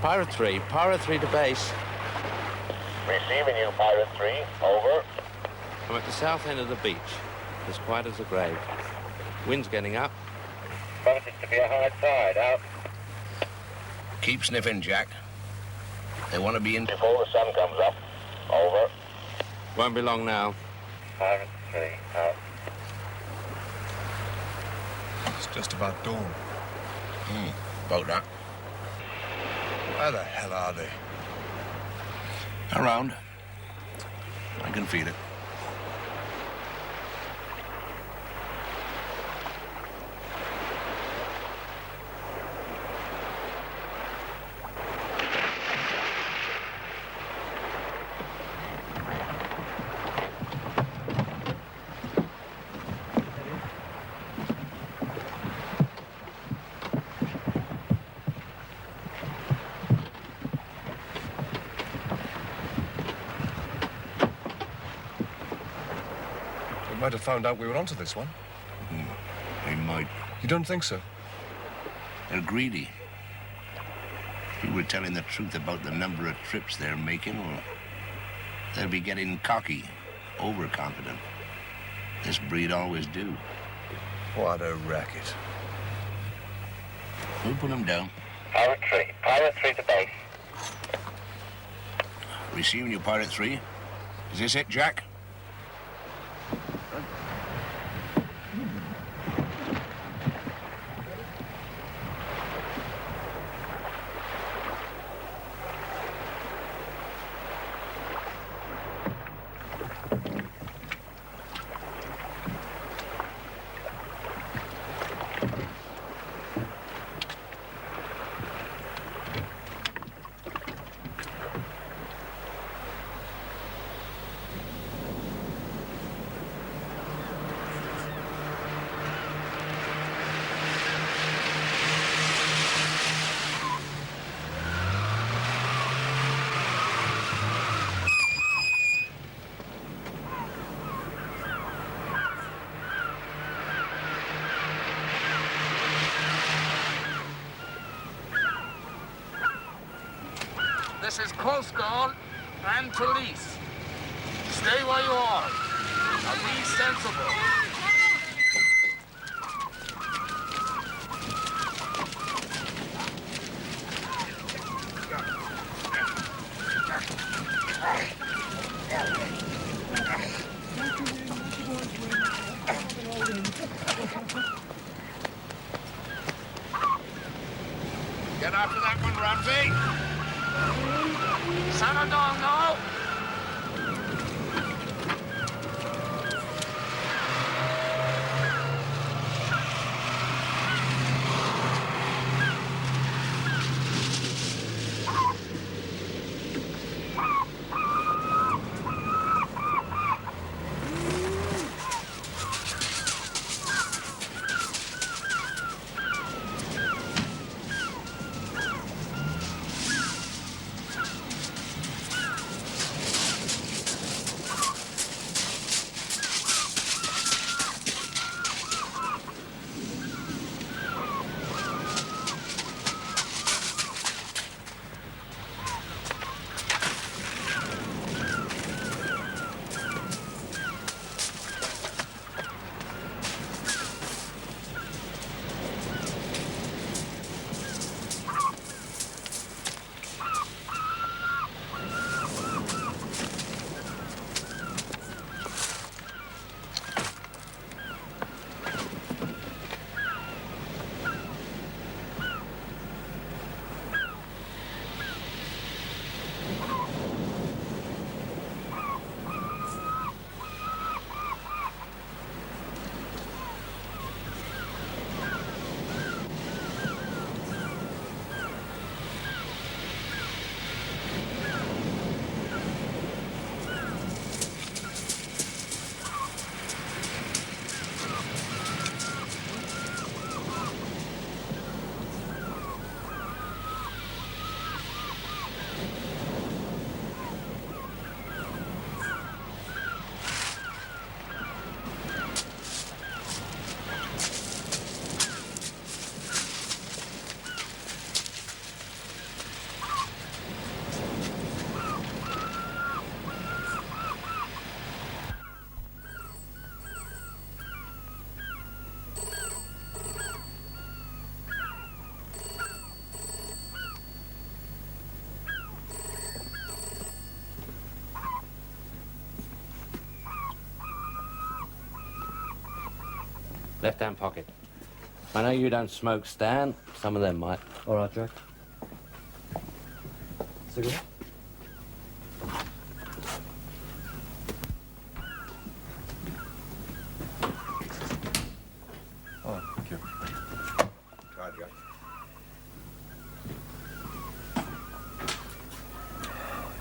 Pirate 3 to base. Receiving you, Pirate 3. Over. I'm at the south end of the beach, as quiet as a grave. Wind's getting up. Promises to be a high tide. Out. Keep sniffing, Jack. They want to be in Before the sun comes up. Over. Won't be long now. Pirate 3. Out. It's just about dawn. About that. Where the hell are they? Around. I can feel it. We might have found out we were onto this one. They might. You don't think so? They're greedy. If you were telling the truth about the number of trips they're making, well, they'll be getting cocky, overconfident. This breed always do. What a racket. We'll put them down. Pirate 3. Pirate 3 to base. Receiving you, Pirate 3. Is this it, Jack? This is Coast Guard and police. Stay where you are. Now be sensible. Get after that one, Ramsey. Settle down now. Left-hand pocket. I know you don't smoke, Stan. Some of them might. All right, Jack. Cigarette? Oh, thank you. Try, Jack.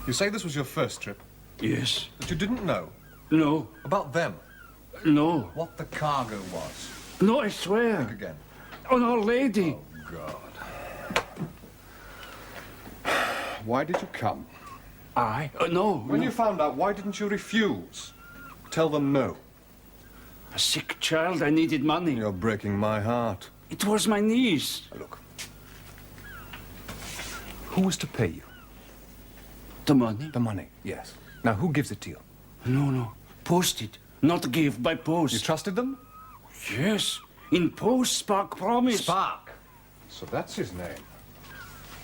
You say this was your first trip, Yes. but you didn't know No. about them, No. what the cargo was. No, I Think swear. again. On Our Lady. God. Why did you come? I? No. When no. you found out, why didn't you refuse? Tell them no. A sick child, I needed money. You're breaking my heart. It was my niece. Look. Who was to pay you? The money? The money, yes. Now, who gives it to you? No. Posted. Not give by post. You trusted them? Yes. In post, Spark promised. Spark. So that's his name.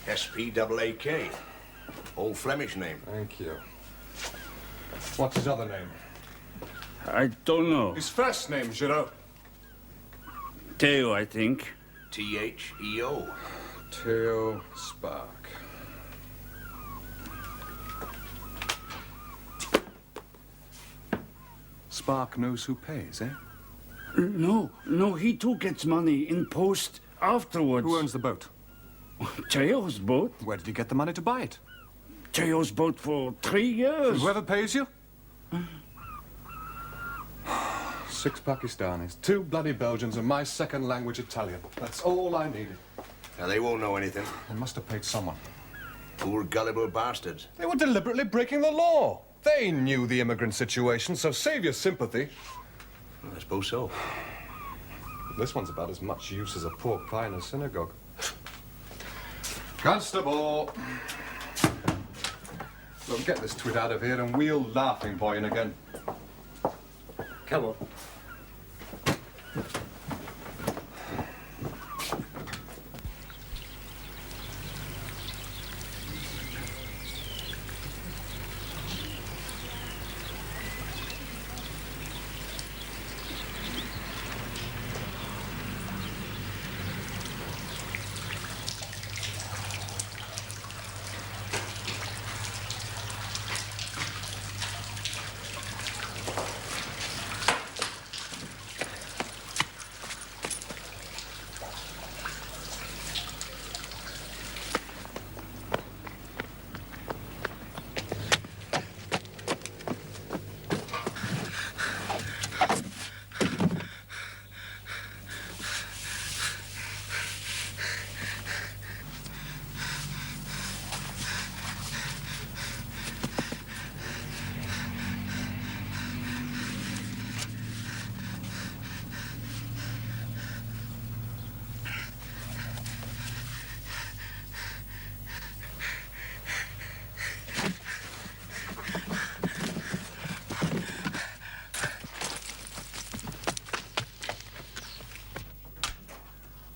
S-P-A-A-K. Old Flemish name. Thank you. What's his other name? I don't know. His first name, Giraud. Theo, I think. T-H-E-O. Theo Spark. Spark knows who pays, eh? No, he too gets money in post afterwards. Who owns the boat? Theo's boat. Where did he get the money to buy it? Theo's boat for 3 years. Whoever pays you? 6 Pakistanis, 2 bloody Belgians, and my second language Italian. That's all I needed. Now, they won't know anything. They must have paid someone. Poor gullible bastards. They were deliberately breaking the law. They knew the immigrant situation, so save your sympathy. I suppose so. This one's about as much use as a pork pie in a synagogue. Constable! Look, get this twit out of here and wheel Laughing Boy in again. Come on.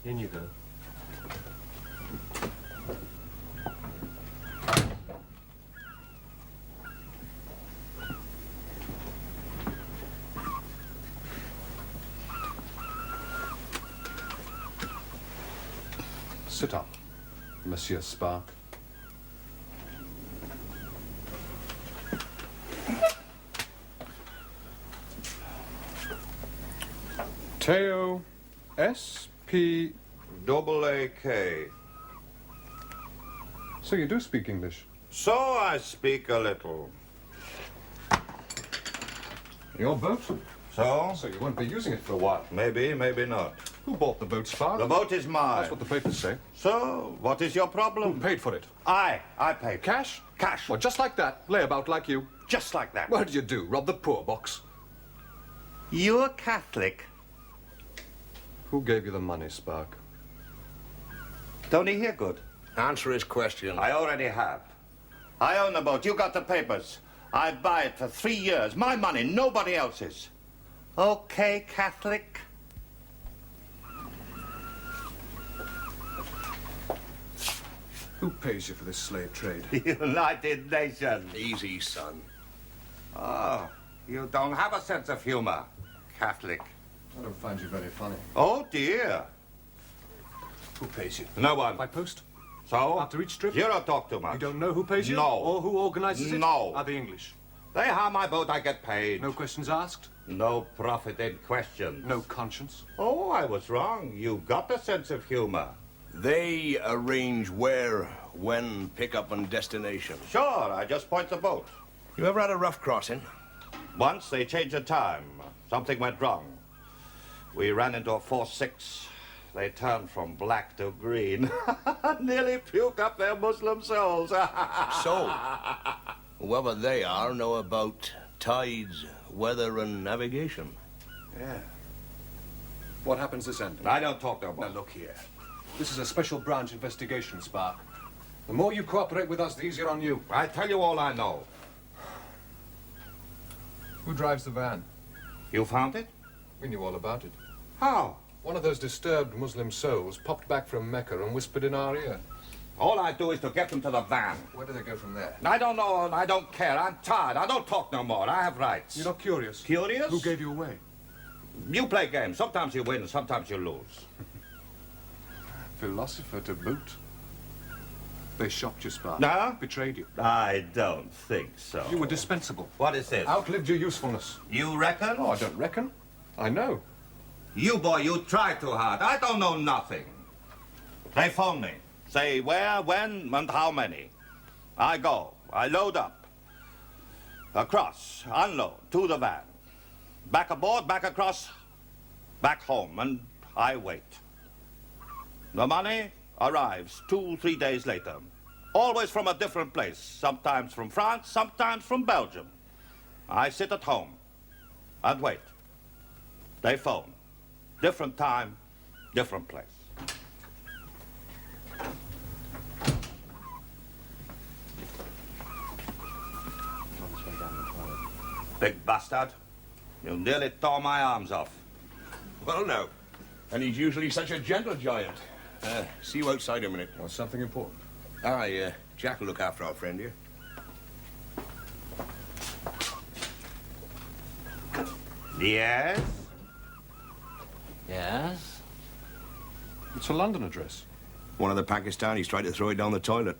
In you go. Sit up, Monsieur Spark. Theo S-P-A-A-K. So you do speak English? So I speak a little. Your boat? So? So you won't be using it for a while. Maybe, maybe not. Who bought the boat, Spark? The boat is mine. That's what the papers say. So, what is your Who problem? paid for it? I paid. Cash? Cash. Well, just like that. Layabout like you. Just like that. What did you do? Rob the poor box? You a Catholic? Who gave you the money, Spark? Don't he hear good? Answer his question. I already have. I own the boat. You got the papers. I buy it for 3 years. My money, nobody else's. Okay, Catholic? Who pays you for this slave trade? United Nations. Easy, son. Oh, you don't have a sense of humor, Catholic. I don't find you very funny. Oh, dear. Who pays you? No one. By post? So? After each trip? You don't talk too much. You don't know who pays you? No. Or who organizes it? No. Are they English? They hire my boat, I get paid. No questions asked? No profit in question. No conscience? Oh, I was wrong. You got a sense of humor. They arrange where, when, pickup, and destination. Sure, I just point the boat. You ever had a rough crossing? Once they changed the time. Something went wrong. We ran into a 4-6. They turned from black to green. Nearly puked up their Muslim souls. So, whoever they are know about tides, weather, and navigation. Yeah. What happens this end? I don't talk no more. Now, look here. This is a special branch investigation, Spark. The more you cooperate with us, the easier on you. I tell you all I know. Who drives the van? You found it? We knew all about it. How? One of those disturbed Muslim souls popped back from Mecca and whispered in our ear. All I do is to get them to the van. Where do they go from there? I don't know and I don't care. I'm tired. I don't talk no more. I have rights. You're not curious? Curious? Who gave you away? You play games. Sometimes you win, sometimes you lose. Philosopher to boot. They shocked you, Spark. No? Betrayed you. I don't think so. You were dispensable. What is this? Outlived your usefulness. You reckon? Oh, I don't reckon. I know. You, boy, you try too hard. I don't know nothing. They phone me. Say where, when, and how many. I go. I load up. Across. Unload. To the van. Back aboard, back across. Back home. And I wait. The money arrives 2-3 days later. Always from a different place. Sometimes from France, sometimes from Belgium. I sit at home and wait. They phone. Different time, different place. Big bastard. You nearly tore my arms off. Well, no. And he's usually such a gentle giant. See you outside in a minute. Well, something important. Aye, Jack will look after our friend here. Yes? Yes? It's a London address. One of the Pakistanis tried to throw it down the toilet.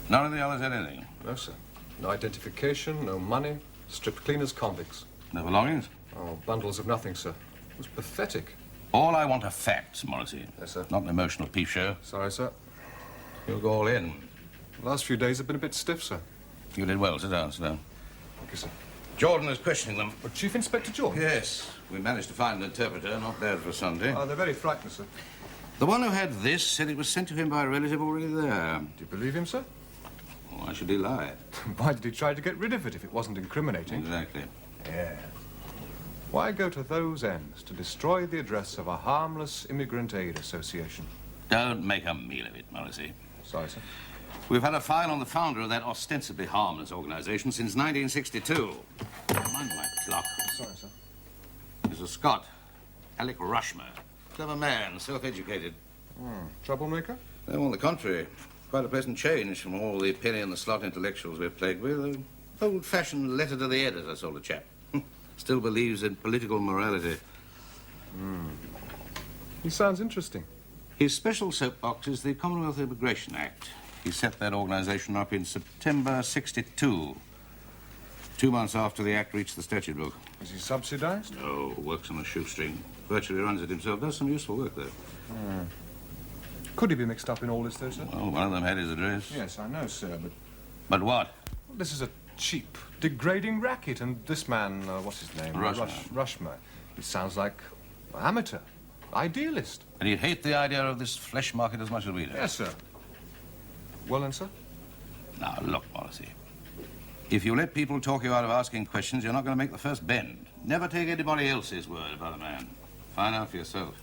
None of the others had anything. No, sir. No identification, no money. Stripped clean as convicts. No belongings? Oh, bundles of nothing, sir. It was pathetic. All I want are facts, Morrissey. Yes, sir. Not an emotional peep show. Sorry, sir. You'll go all in. The last few days have been a bit stiff, sir. You did well. Sit down, sit down. Thank you, sir. Jordan is questioning them. But Chief Inspector Jordan? Yes. We managed to find an interpreter. Not bad for Sunday. Oh, they're very frightened, sir. The one who had this said it was sent to him by a relative already there. Do you believe him, sir? Why should he lie? Why did he try to get rid of it if it wasn't incriminating? Exactly. Yeah. Why go to those ends to destroy the address of a harmless immigrant aid association? Don't make a meal of it, Morrissey. Sorry, sir. We've had a file on the founder of that ostensibly harmless organization since 1962. Mind my clock. Sorry, sir. He's a Scot, Alec Rushmer. Clever man, self-educated. Troublemaker? No, on the contrary. Quite a pleasant change from all the penny and the slot intellectuals we're plagued with. An old-fashioned letter to the editor sort of chap. Still believes in political morality. He sounds interesting. His special soapbox is the Commonwealth Immigration Act. He set that organization up in September '62. 2 months after the act reached the statute book. Is he subsidized? No, works on a shoestring. Virtually runs it himself. Does some useful work, though. Could he be mixed up in all this, though, sir? Well, one of them had his address. Yes, I know, sir, but But what? this is a cheap, degrading racket, and this man, what's his name? Rushmer. Rushmer. He sounds like amateur, idealist. And he'd hate the idea of this flesh market as much as we do. Yes, sir. Well, then, sir? Now, look, Morrissey. If you let people talk you out of asking questions, you're not going to make the first bend. Never take anybody else's word about a man. Find out for yourself.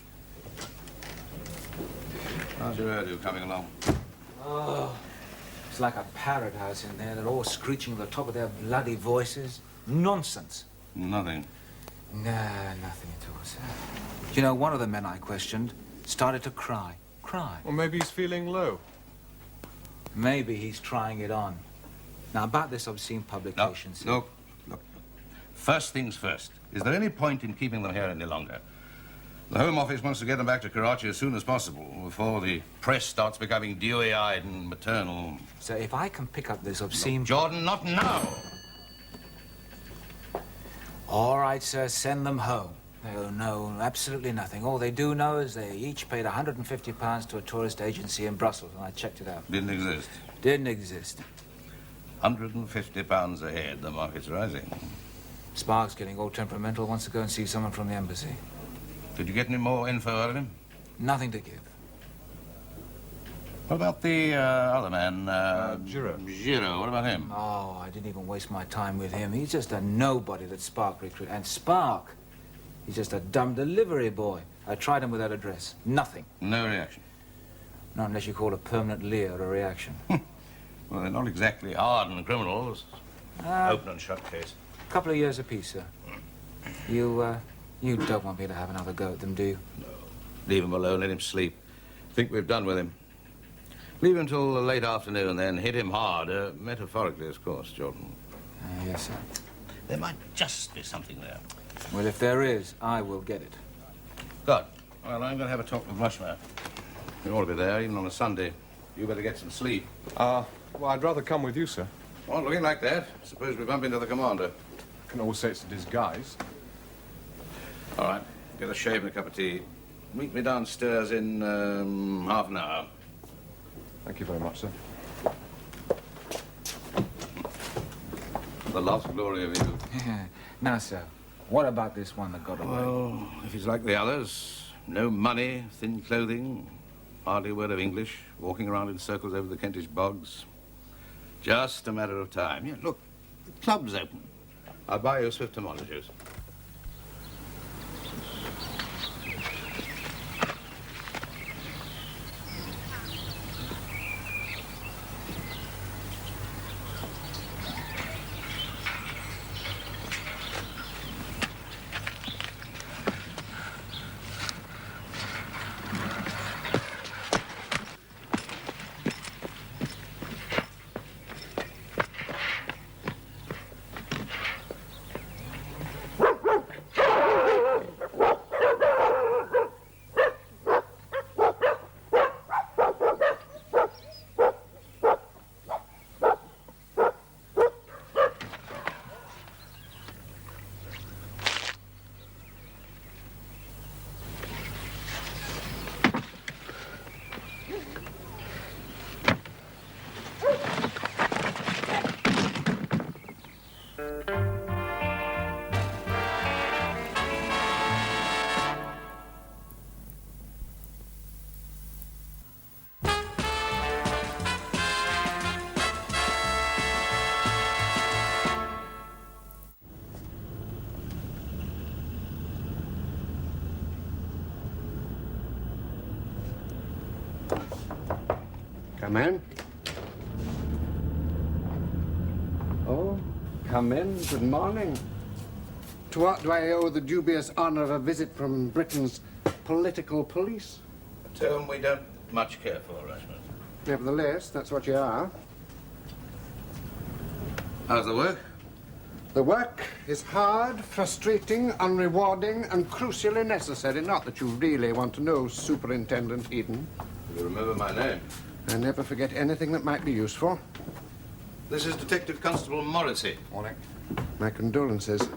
How's your hairdo coming along? It's like a parrot house in there. They're all screeching at the top of their bloody voices. Nonsense. Nothing. Nah, nothing at all, sir. Do you know, one of the men I questioned started to cry. Cry. Well, maybe he's feeling low. Maybe he's trying it on. Now, about this obscene publication, sir. Look. First things first. Is there any point in keeping them here any longer? The Home Office wants to get them back to Karachi as soon as possible, before the press starts becoming dewy-eyed and maternal. So if I can pick up this obscene... Look, Jordan, not now! All right, sir, send them home. They'll know absolutely nothing. All they do know is they each paid £150 to a tourist agency in Brussels, and I checked it out. Didn't exist. Didn't exist. £150 a head, the market's rising. Sparks getting all temperamental, wants to go and see someone from the embassy. Did you get any more info out of him? Nothing to give. What about the other man? Giro. Giro, what about him? Oh, I didn't even waste my time with him. He's just a nobody that Spark recruited. And Spark, he's just a dumb delivery boy. I tried him without address. Nothing. No reaction. Not unless you call a permanent leer a reaction. Well, they're not exactly hardened criminals. Open and shut case. A couple of years apiece, sir. You don't want me to have another go at them, do you? No. Leave him alone, let him sleep. Think we've done with him. Leave him till the late afternoon, then hit him hard. Metaphorically, of course, Jordan. Yes, sir. There might just be something there. Well, if there is, I will get it. Good. Well, I'm going to have a talk with Rushmer. You ought to be there, even on a Sunday. You better get some sleep. Well, I'd rather come with you, sir. Well, looking like that. Suppose we bump into the commander. Can always say it's a disguise. All right. Get a shave and a cup of tea. Meet me downstairs in half an hour. Thank you very much, sir. The last glory of you. Now, sir, what about this one that got away? Well, if he's like the others, no money, thin clothing, hardly a word of English, walking around in circles over the Kentish bogs. Just a matter of time. Yeah, look, the club's open. I'll buy you a Swift tomato juice. Come in. Oh, come in. Good morning. To what do I owe the dubious honor of a visit from Britain's political police? A term we don't much care for, Rushman. Nevertheless, that's what you are. How's the work? The work is hard, frustrating, unrewarding, and crucially necessary. Not that you really want to know, Superintendent Eden. You remember my name? I never forget anything that might be useful. This is Detective Constable Morrissey. Morning. My condolences.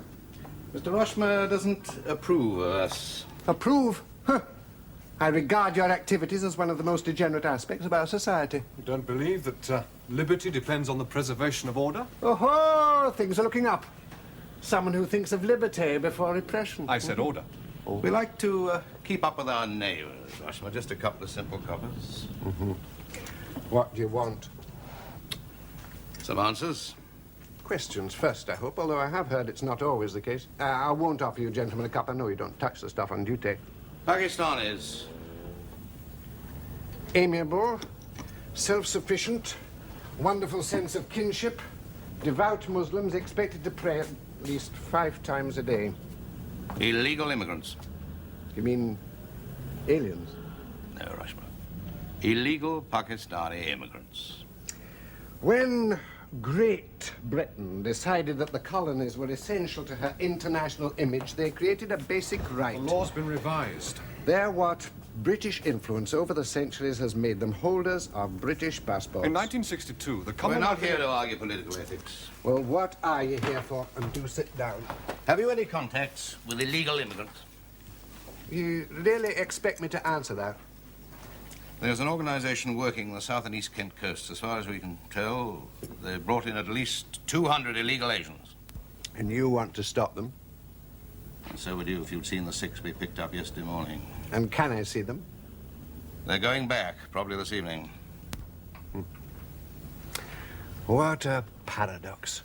Mr. Rushmer doesn't approve of us. Approve? Huh. I regard your activities as one of the most degenerate aspects of our society. You don't believe that liberty depends on the preservation of order? Oh, things are looking up. Someone who thinks of liberty before repression. I said order. Oh. We like to keep up with our neighbors, Rushmer. Just a couple of simple coppers. Mm-hmm. What do you want? Some answers. Questions first, I hope, although I have heard it's not always the case. I won't offer you gentlemen a cup. I know you don't touch the stuff on duty. Pakistanis. Amiable, self-sufficient, wonderful sense of kinship. Devout Muslims expected to pray at least 5 times a day. Illegal immigrants. You mean aliens? No, Rushmore. Illegal Pakistani immigrants. When Great Britain decided that the colonies were essential to her international image, they created a basic right. The law's been revised. They're what British influence over the centuries has made them holders of British passports. In 1962, the We're Commonwealth... not here to argue political ethics. Well, what are you here for? And do sit down. Have you any contacts with illegal immigrants? You really expect me to answer that? There's an organization working the south and east Kent coasts. As far as we can tell, they've brought in at least 200 illegal Asians. And you want to stop them? And so would you if you'd seen the 6 we picked up yesterday morning. And can I see them? They're going back, probably this evening. What a paradox.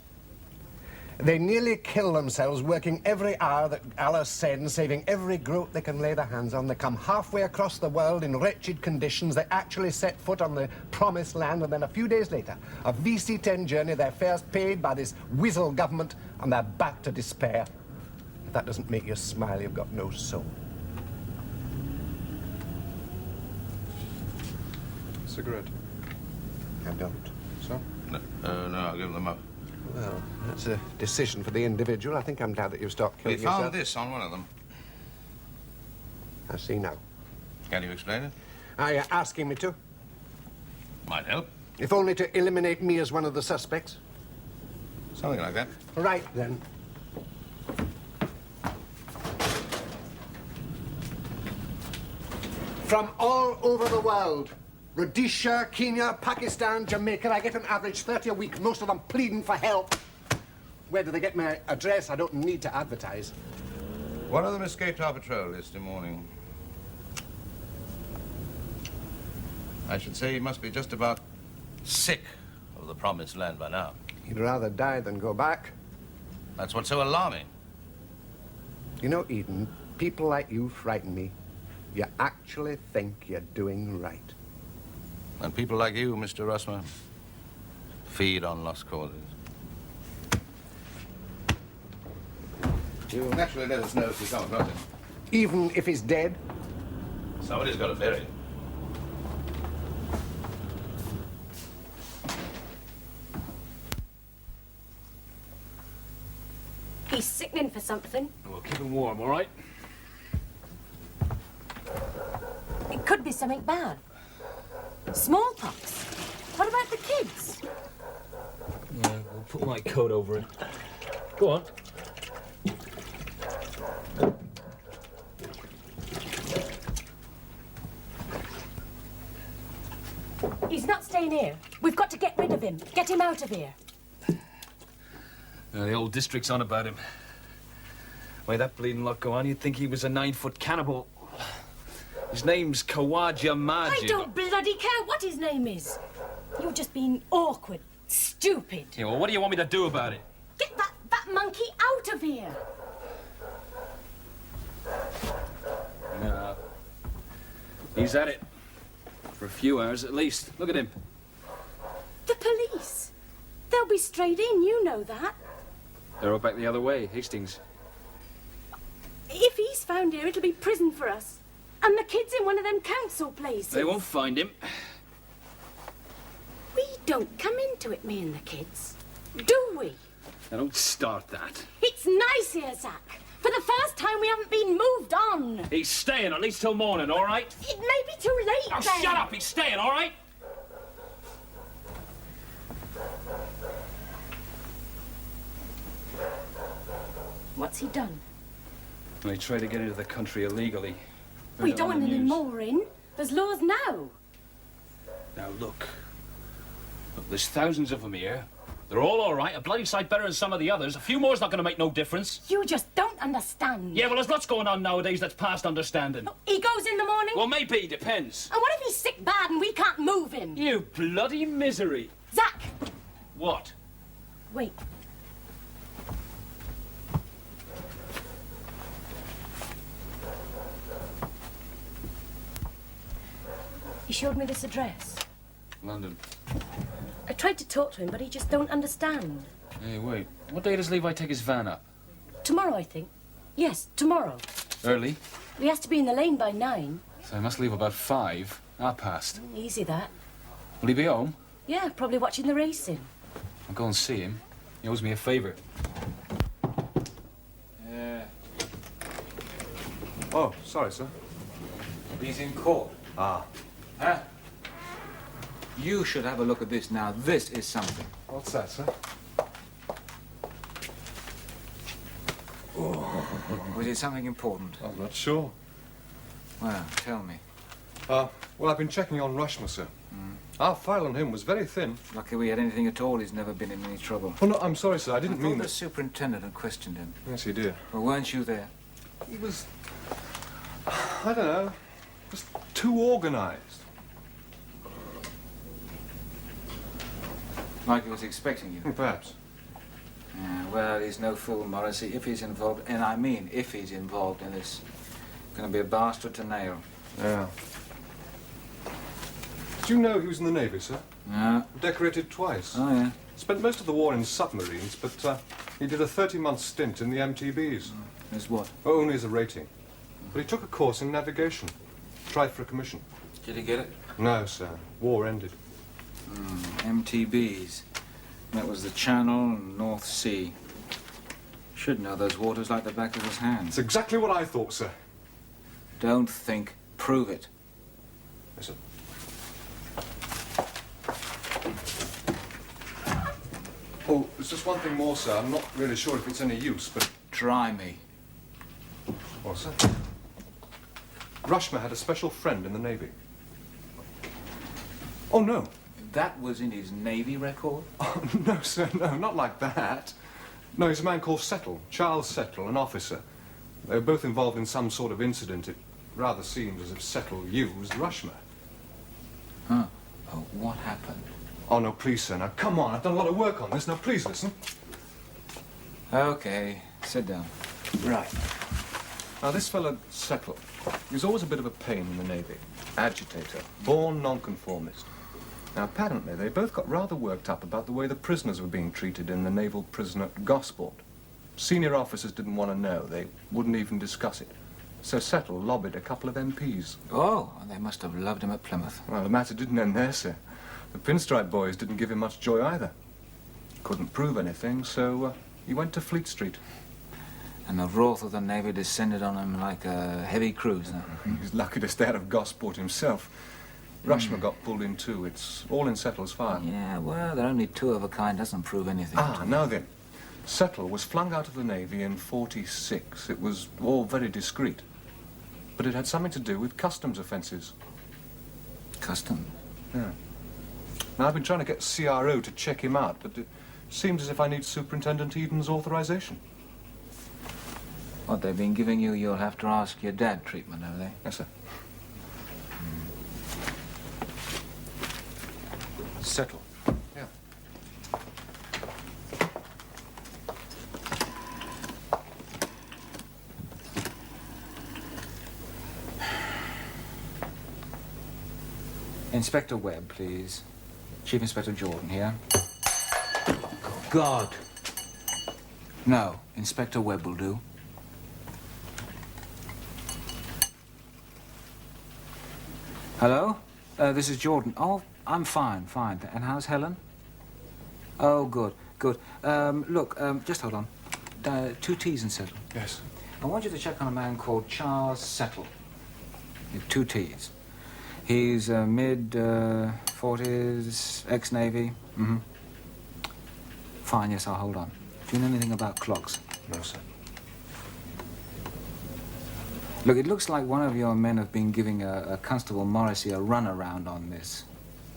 They nearly kill themselves working every hour that Allah sends, saving every groat they can lay their hands on. They come halfway across the world in wretched conditions. They actually set foot on the promised land, and then a few days later, a VC-10 journey, their fares paid by this weasel government, and they're back to despair. If that doesn't make you smile, you've got no soul. Cigarette. I don't. So? No, I'll give them up. Well, that's a decision for the individual. I think I'm glad that you've stopped We killing found yourself. this on one of them. I see now. Can you explain it? Are you asking me to? Might help. If only to eliminate me as one of the suspects. Something like that. Right, then. From all over the world, Rhodesia, Kenya, Pakistan, Jamaica, I get an average 30 a week, most of them pleading for help. Where do they get my address? I don't need to advertise. One of them escaped our patrol yesterday morning. I should say he must be just about sick of the promised land by now. He'd rather die than go back. That's what's so alarming. You know, Eden, people like you frighten me. You actually think you're doing right. And people like you, Mr. Russmer, feed on lost causes. You'll naturally let us know if you come across him. Even if he's dead? Somebody's got to bury him. He's sickening for something. Well, keep him warm, all right? It could be something bad. Smallpox. What about the kids? Yeah, we'll put my coat over it. Go on. He's not staying here. We've got to get rid of him. Get him out of here. The whole district's on about him. Way that bleeding lot go on, you'd think he was a 9-foot cannibal. His name's Kawaja Majid. I don't bloody care what his name is. You're just being awkward, stupid. Yeah, well, what do you want me to do about it? Get that monkey out of here. No. He's at it. For a few hours at least. Look at him. The police. They'll be straight in, you know that. They're all back the other way, Hastings. If he's found here, it'll be prison for us. And the kid's in one of them council places. They won't find him. We don't come into it, me and the kids. Do we? Now, don't start that. It's nice here, Zach. For the first time, we haven't been moved on. He's staying at least till morning, all right? It may be too late, Oh, then. shut up! He's staying, all right? What's he done? They tried to get into the country illegally. We Heard it don't on want the any news. more in. There's laws now. Now, look. Look, there's thousands of them here. They're all right, a bloody sight better than some of the others. A few more's not going to make no difference. You just don't understand. Yeah, well, there's lots going on nowadays that's past understanding. He goes in the morning. Well, maybe, depends. And what if he's sick bad and we can't move him? You bloody misery. Zach! What? Wait. He showed me this address. London. I tried to talk to him, but he just don't understand. Hey, wait. What day does Levi take his van up? Tomorrow, I think. Yes, tomorrow. Early? He has to be in the lane by 9. So I must leave about 5. Past. Easy, that. Will he be home? Yeah, probably watching the racing. I'll go and see him. He owes me a favour. Yeah. Oh, sorry, sir. He's in court. Ah. Huh? You should have a look at this now. This is something. What's that, sir? Was it something important? I'm not sure. Well, tell me. Well, I've been checking on Rushmore, sir. Our file on him was very thin. Lucky we had anything at all. He's never been in any trouble. Oh, no, I'm sorry, sir. I didn't I mean thought the that. superintendent had questioned him. Yes, he did. Well, weren't you there? He was, I don't know, just too organised. Like he was expecting you. Perhaps. Yeah, well, he's no fool, Morrissey. If he's involved, and I mean if he's involved in this, going to be a bastard to nail. Yeah. Did you know he was in the Navy, sir? Yeah. Decorated twice. Oh, yeah. Spent most of the war in submarines, but he did a 30-month stint in the MTBs. As what? Only as a rating. But he took a course in navigation. Tried for a commission. Did he get it? No, sir. War ended. MTBs. That was the Channel and North Sea. Should know those waters like the back of his hand. That's exactly what I thought, sir. Don't think, prove it. Yes, sir. Oh, there's just one thing more, sir. I'm not really sure if it's any use, but... Try me. What, sir? Rushmore had a special friend in the Navy. Oh, no. That was in his Navy record? Oh, no, sir, no, not like that. No, he's a man called Settle, Charles Settle, an officer. They were both involved in some sort of incident. It rather seems as if Settle used Rushmore. Huh. Oh, what happened? Oh, no, please, sir, now, come on. I've done a lot of work on this. Now, please listen. Okay, sit down. Right. Now, this fellow, Settle, he was always a bit of a pain in the Navy. Agitator, born nonconformist. Now, apparently, they both got rather worked up about the way the prisoners were being treated in the naval prison at Gosport. Senior officers didn't want to know. They wouldn't even discuss it. So Settle lobbied a couple of MPs. Oh, they must have loved him at Plymouth. Well, the matter didn't end there, sir. The Pinstripe boys didn't give him much joy either. Couldn't prove anything, so he went to Fleet Street. And the wrath of the Navy descended on him like a heavy cruise. He was lucky to stay out of Gosport himself. Rushmore got pulled in too. It's all in Settle's file. Yeah, well, they're only two of a kind. Doesn't prove anything. Ah, now then. Settle was flung out of the Navy in '46. It was all very discreet. But it had something to do with customs offences. Custom? Yeah. Now, I've been trying to get CRO to check him out, but it seems as if I need Superintendent Eden's authorization. What they've been giving you, you'll have to ask your dad treatment, have they? Yes, sir. Settle. Yeah. Inspector Webb, please. Chief Inspector Jordan here. God. No, Inspector Webb will do. Hello? This is Jordan. Oh, I'm fine, fine. And how's Helen? Oh, good, good. Look, just hold on. 2 T's and Settle. Yes. I want you to check on a man called Charles Settle. 2 T's. He's mid-40s, ex-Navy. Mm-hmm. Fine, yes, I'll hold on. Do you know anything about clocks? No, sir. Look, it looks like one of your men have been giving a Constable Morrissey a runaround on this.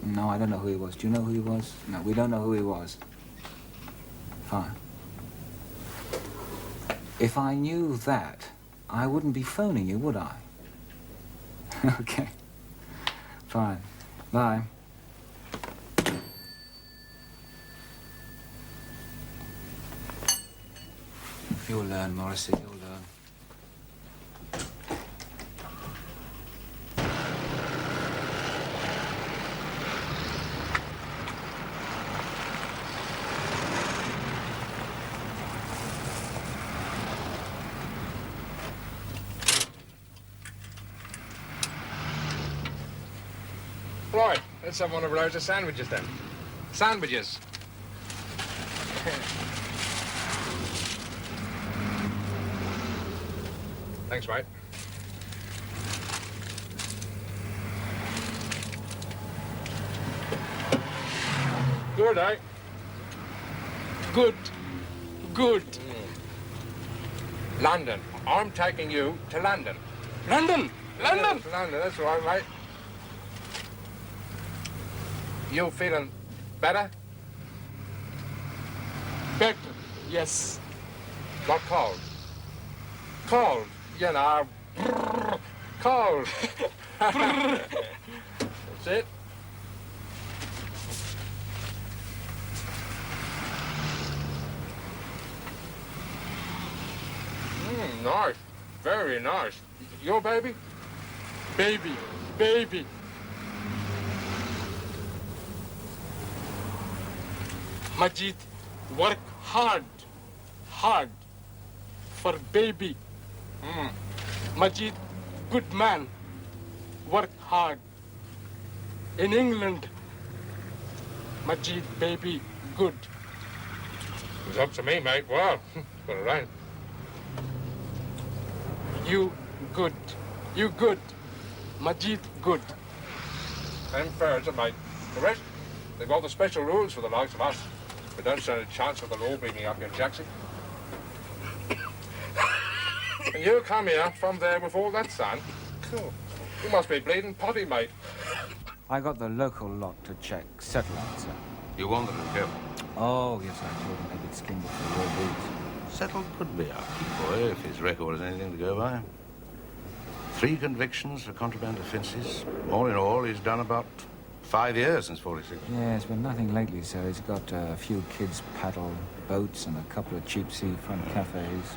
No, I don't know who he was. Do you know who he was? No, we don't know who he was. Fine. If I knew that, I wouldn't be phoning you, would I? Okay. Fine. Bye. You'll learn, Morrissey, you'll learn. Let's have one of Rosa's sandwiches then. Sandwiches. Thanks, mate. Good, eh? Good. Good. London. I'm taking you to London. London! London! Yeah, London, that's right, mate. You feeling better? Better, yes. Not cold? Cold, you know. Cold. That's it. Nice. Very nice. Your baby? Baby. Baby. Majid, work hard. Hard. For baby. Majid, good man. Work hard. In England, Majid, baby, good. It's up to me, mate. Well, got it right. You good. You good. Majid good. I'm fair, isn't it, mate? The rest, they've got the special rules for the likes of us. We don't stand a chance of the law bringing up your Jackson. And you come here from there with all that sun? Cool. You must be bleeding potty, mate. I got the local lot to check. Settle out, sir. You want them to kill? Oh, yes, I told him they would skin before your boots. Settle could be our key boy if his record is anything to go by. 3 convictions for contraband offences. All in all, he's done about 5 years since 46. Yes, but nothing lately, sir. He's got a few kids' paddle boats and a couple of cheap seafront cafes.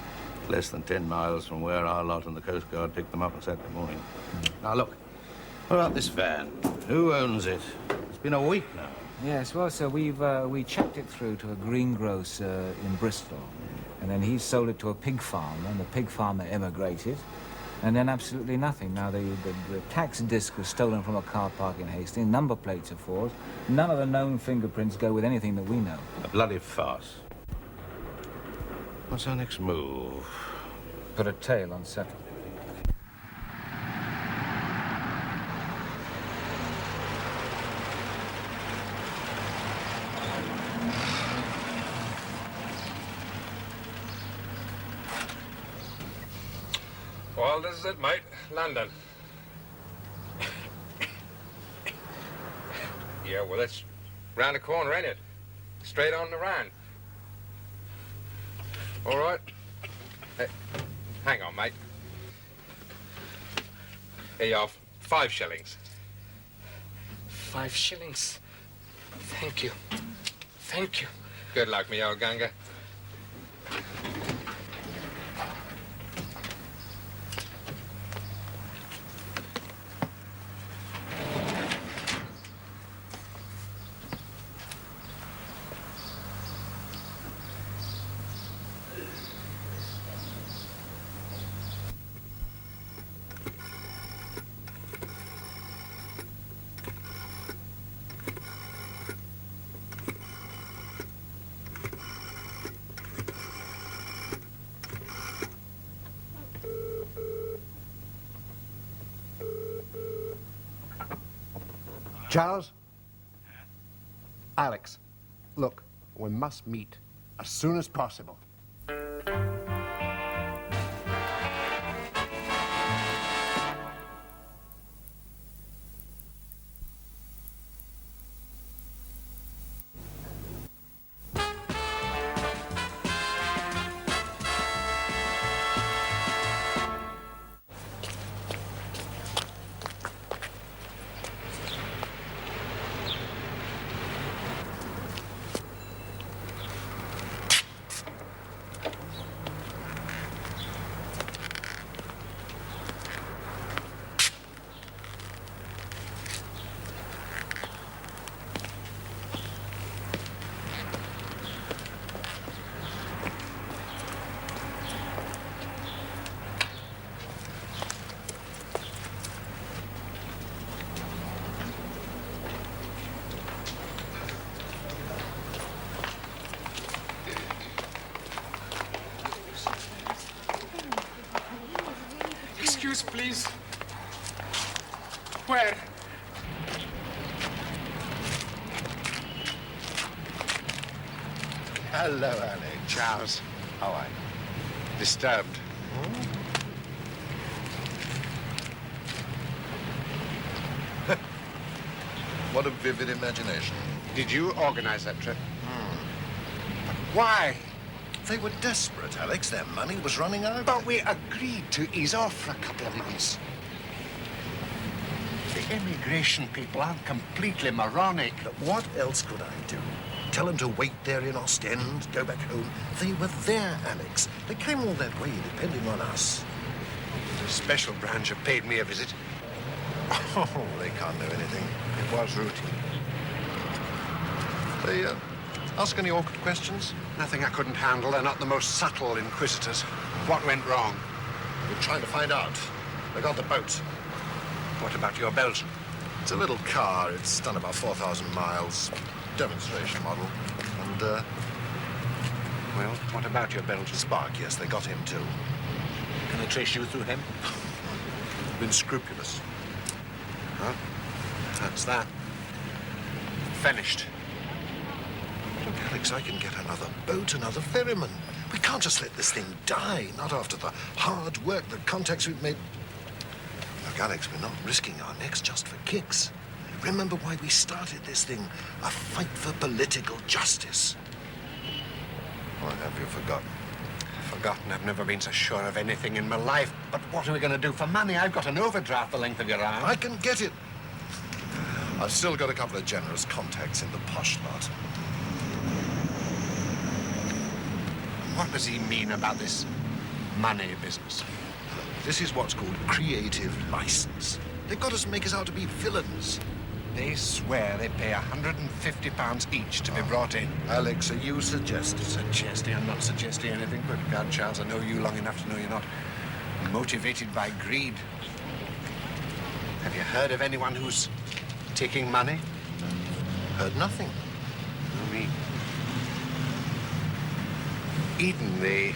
Less than 10 miles from where our lot and the Coast Guard picked them up on Saturday morning. Now, look, what about this van? Who owns it? It's been a week now. Yes, well, sir, we checked it through to a greengrocer in Bristol. And then he sold it to a pig farmer, and the pig farmer emigrated. And then absolutely nothing. Now, the tax disc was stolen from a car park in Hastings. Number plates are forged. None of the known fingerprints go with anything that we know. A bloody farce. What's our next move? Put a tail on Settle. Well, this is it, mate. London. Yeah, well, it's round the corner, ain't it? Straight on the round. All right. Hey, hang on, mate. Here you are, 5 shillings. 5 shillings? Thank you. Thank you. Good luck, me old Ganga. Charles? Alex, look, we must meet as soon as possible. square. Hello, Alex. Charles, How are you? disturbed. What a vivid imagination. Did you organize that trip? Why? They were desperate, Alex. Their money was running out. But we agreed to ease off for a couple of months. The immigration people are completely moronic. But what else could I do? Tell them to wait there in Ostend, go back home. They were there, Alex. They came all that way, depending on us. The special branch have paid me a visit. Oh, they can't know anything. It was routine. They ask any awkward questions? Nothing I couldn't handle. They're not the most subtle inquisitors. What went wrong? We're trying to find out. They got the boat. What about your Belgian? It's a little car. It's done about 4,000 miles. Demonstration model. And, Well, what about your Belgian? Spark, yes, they got him too. Can they trace you through him? Been scrupulous. Huh? That's that. Finished. Look, Alex, I can get another boat, another ferryman. We can't just let this thing die, not after the hard work, the contacts we've made. Look, Alex, we're not risking our necks just for kicks. Remember why we started this thing? A fight for political justice. Or have you forgotten? Forgotten. I've never been so sure of anything in my life. But what are we going to do for money? I've got an overdraft the length of your arm. I can get it. I've still got a couple of generous contacts in the posh lot. What does he mean about this money business? This is what's called creative license. They've got us make us out to be villains. They swear they pay £150 each to be brought in. Alex, are you suggesting? Suggesting? I'm not suggesting anything. Good God, Charles, I know you long enough to know you're not motivated by greed. Have you heard of anyone who's taking money? Heard nothing. No, me. Eden, the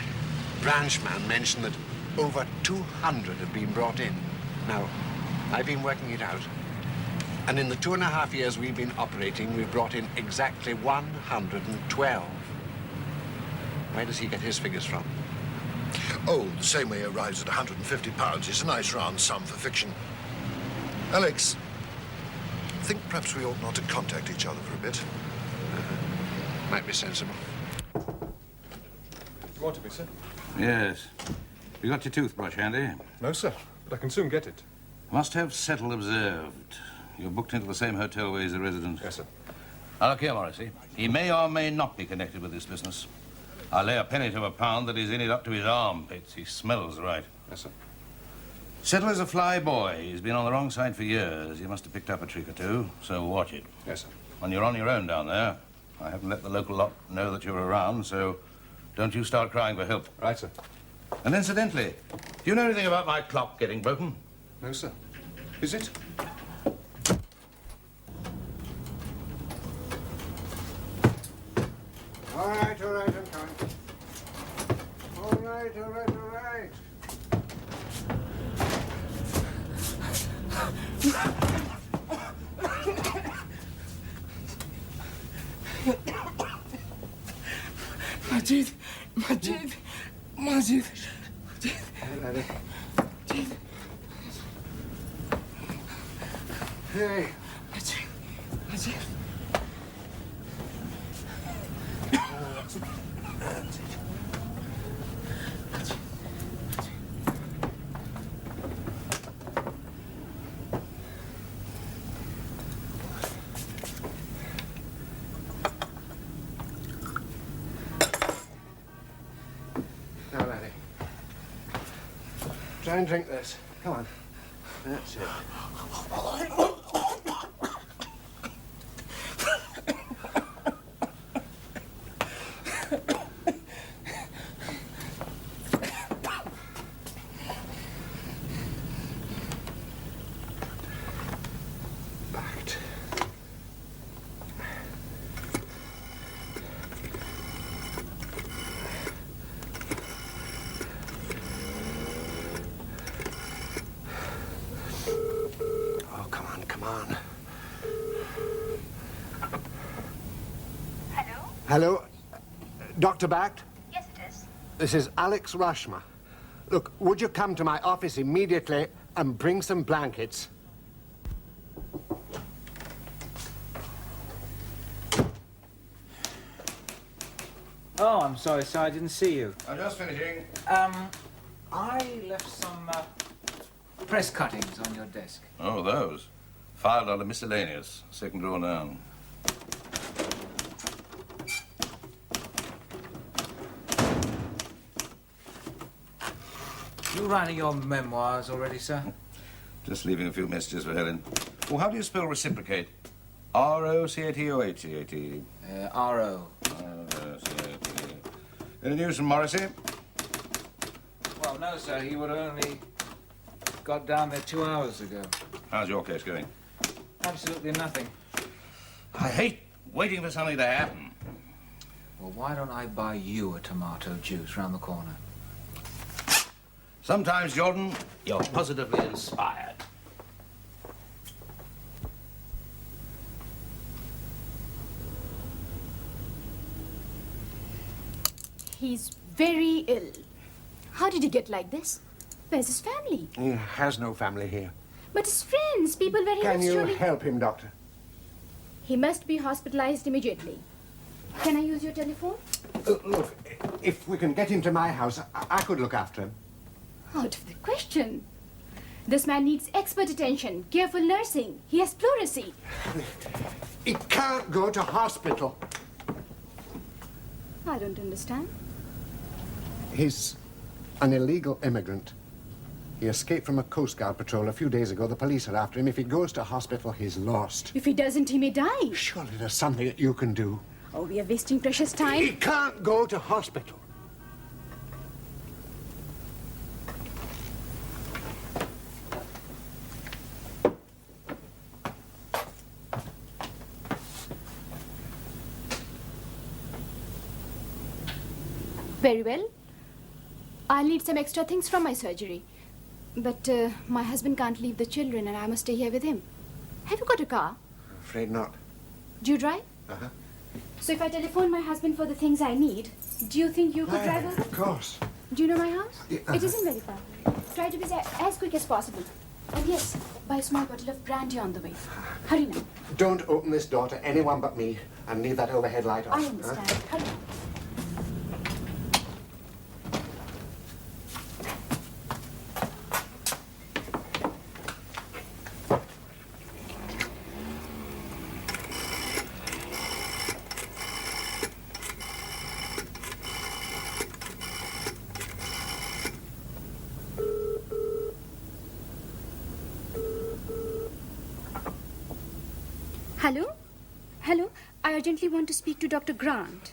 branch man, mentioned that over 200 have been brought in. Now, I've been working it out. And in the 2.5 years we've been operating, we've brought in exactly 112. Where does he get his figures from? Oh, the same way he arrives at £150. It's a nice round sum for fiction. Alex, I think perhaps we ought not to contact each other for a bit. Might be sensible. You want to be, sir? Yes. You got your toothbrush handy? No, sir, but I can soon get it. Must have settle observed. You're booked into the same hotel where he's a resident. Yes, sir. Now, look here, Morrissey. He may or may not be connected with this business. I'll lay a penny to a pound that he's in it up to his armpits. He smells right. Yes, sir. Settler's a fly boy. He's been on the wrong side for years. You must have picked up a trick or two, so watch it. Yes, sir. And you're on your own down there. I haven't let the local lot know that you're around, so don't you start crying for help. Right, sir. And incidentally, do you know anything about my clock getting broken? No, sir. Is it? All right, I'm coming. All right. Majid. Hey. Majid. Now, laddie. Try and drink this. Come on. That's it. Backed. Hello? Dr. Bacht? Yes, it is. This is Alex Rushmer. Look, would you come to my office immediately and bring some blankets? Oh, I'm sorry, sir, I didn't see you. I'm just finishing. I left some press cuttings on your desk. Oh, those. Filed under miscellaneous. Second drawer down. You writing your memoirs already, sir? Just leaving a few messages for Helen. Well, how do you spell reciprocate? R-O-C-A-T or H-C-A-T? R-O. R-O-C-A-T. Any news from Morrissey? Well, no, sir. He would have only got down there 2 hours ago. How's your case going? Absolutely nothing. I hate waiting for something to happen. Well, why don't I buy you a tomato juice round the corner? Sometimes, Jordan, you're positively inspired. He's very ill. How did he get like this? Where's his family? He has no family here. But his friends, people very Can much you truly... help him, Doctor? He must be hospitalized immediately. Can I use your telephone? Look, if we can get him to my house, I could look after him. Out of the question. This man needs expert attention, careful nursing. He has pleurisy. He can't go to hospital. I don't understand. He's an illegal immigrant. He escaped from a Coast Guard patrol a few days ago. The police are after him. If he goes to hospital, he's lost. If he doesn't, he may die. Surely there's something that you can do. Oh, we are wasting precious time. He can't go to hospital. Very well. I'll need some extra things from my surgery. But my husband can't leave the children and I must stay here with him. Have you got a car? I'm afraid not. Do you drive? Uh-huh. So if I telephone my husband for the things I need, do you think you could drive over? Of course. Do you know my house? Yeah, It isn't very far. Try to be as quick as possible. And yes, buy a small bottle of brandy on the way. Hurry now. Don't open this door to anyone but me and leave that overhead light off. I understand. Hurry. Hello? Hello? I urgently want to speak to Dr. Grant.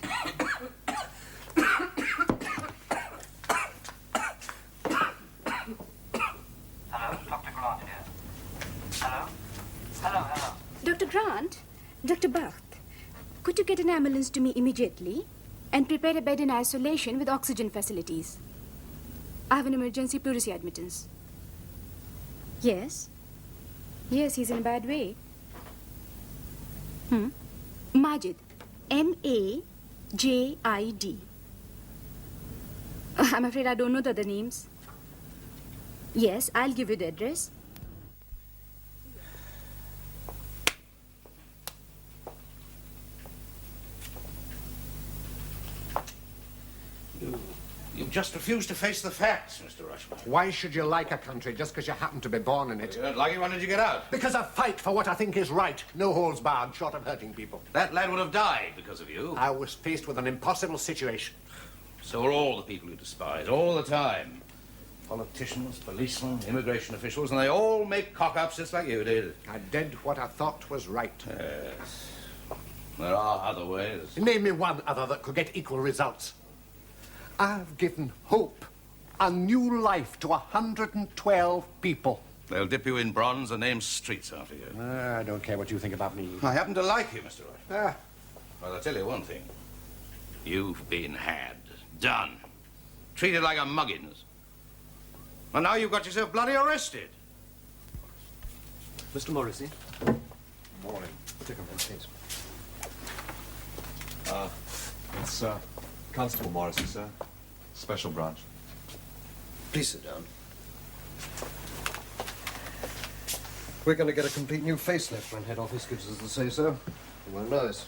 Hello, Dr. Grant here. Hello? Hello. Dr. Grant? Dr. Bacht, could you get an ambulance to me immediately and prepare a bed in isolation with oxygen facilities? I have an emergency pleurisy admittance. Yes? Yes, he's in a bad way. Majid. M-A-J-I-D. I'm afraid I don't know the other names. Yes, I'll give you the address. You just refuse to face the facts, Mr. Rushmore. Why should you like a country just because you happen to be born in it? You don't like it, why did you get out? Because I fight for what I think is right. No holds barred, short of hurting people. That lad would have died because of you. I was faced with an impossible situation. So are all the people you despise, all the time. Politicians, policemen, immigration officials, and they all make cock-ups just like you did. I did what I thought was right. Yes. There are other ways. Name me one other that could get equal results. I've given hope, a new life to 112 people. They'll dip you in bronze and name streets after you. I don't care what you think about me. I happen to like you, Mr. Rush. Ah. Well, I'll tell you one thing. You've been had. Done. Treated like a muggins. And now you've got yourself bloody arrested. Mr. Morrissey. Morning. Take a minute, please. It's Constable Morrissey, sir. Special branch. Please sit down. We're going to get a complete new facelift when head office gives us the say-so. You won't know this.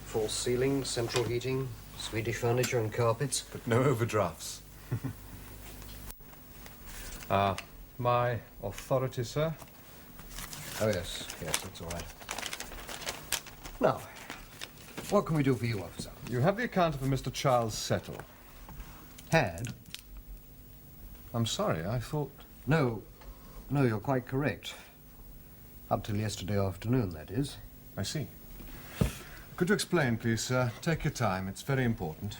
False ceiling, central heating, Swedish furniture and carpets. But no overdrafts. My authority, sir? Oh, yes, that's all right. Now, what can we do for you, officer? You have the account of a Mr. Charles Settle. Had? I'm sorry, I thought... No, you're quite correct. Up till yesterday afternoon, that is. I see. Could you explain, please, sir? Take your time. It's very important.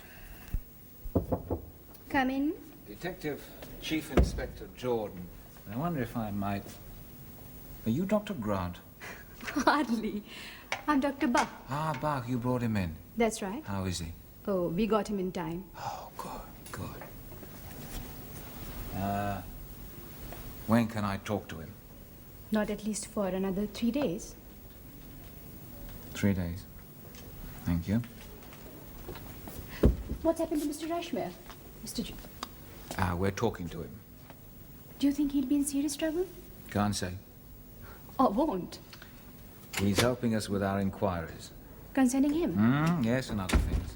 Come in. Detective Chief Inspector Jordan. I wonder if I might... Are you Dr. Grant? Hardly. I'm Dr. Buck. Ah, Buck, you brought him in. That's right. How is he? Oh, we got him in time. Oh, good. When can I talk to him? Not at least for another 3 days. 3 days. Thank you. What's happened to Mr. Rashmere? We're talking to him. Do you think he'll be in serious trouble? Can't say. Or won't? He's helping us with our inquiries. Concerning him? Yes, and other things.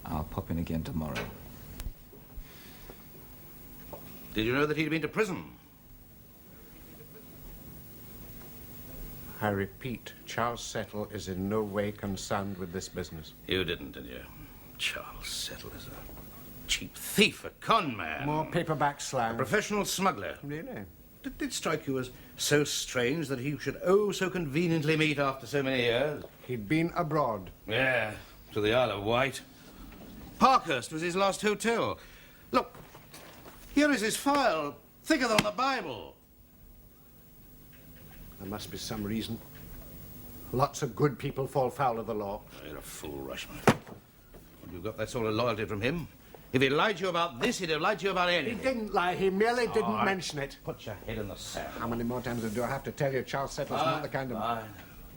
I'll pop in again tomorrow. Did you know that he'd been to prison? I repeat, Charles Settle is in no way concerned with this business. You didn't, did you? Charles Settle is a cheap thief, a con man. More paperback slang. A professional smuggler. Really? Did it strike you as so strange that he should so conveniently meet after so many years? He'd been abroad. Yeah, to the Isle of Wight. Parkhurst was his last hotel. Look, here is his file, thicker than the Bible. There must be some reason. Lots of good people fall foul of the law. You're a fool, Rushman. You've got that sort of loyalty from him. If he lied to you about this, he'd have lied to you about anything. He didn't lie. He merely didn't mention it. Put your head in the sand. How many more times do I have to tell you Charles Settle's not the kind of... I know.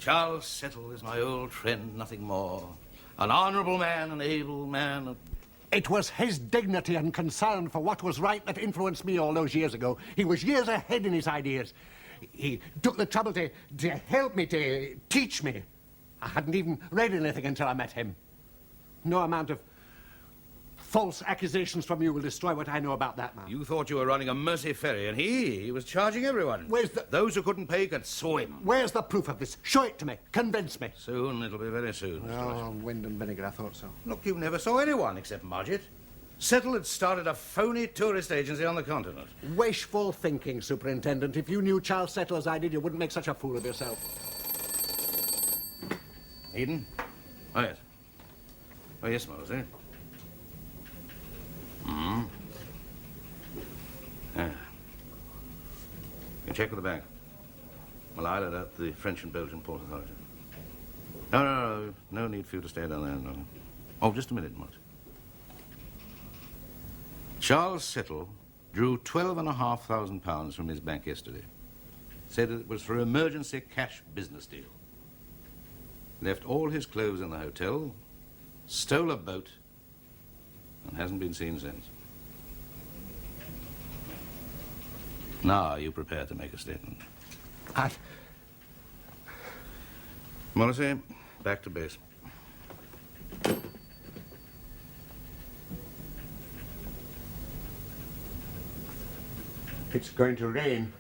Charles Settle is my old friend, nothing more. An honourable man, an able man. It was his dignity and concern for what was right that influenced me all those years ago. He was years ahead in his ideas. He took the trouble to help me, to teach me. I hadn't even read anything until I met him. No amount of false accusations from you will destroy what I know about that man. You thought you were running a Mersey ferry, and he was charging everyone. Where's the... Those who couldn't pay could sue him. Where's the proof of this? Show it to me. Convince me. Soon, it'll be very soon. Oh, wind and vinegar, I thought so. Look, you never saw anyone except Margit. Settle had started a phony tourist agency on the continent. Wishful thinking, Superintendent. If you knew Charles Settle as I did, you wouldn't make such a fool of yourself. Eden? Oh, yes. Oh, yes, Morrissey. Yeah. You check with the bank. Well, I'll alert the French and Belgian port authorities. No need for you to stay down there. No. Oh, just a minute, Morrissey. Charles Settle drew £12,500 from his bank yesterday. Said it was for an emergency cash business deal. Left all his clothes in the hotel, stole a boat, and hasn't been seen since. Now, are you prepared to make a statement? Morrissey, back to base. It's going to rain.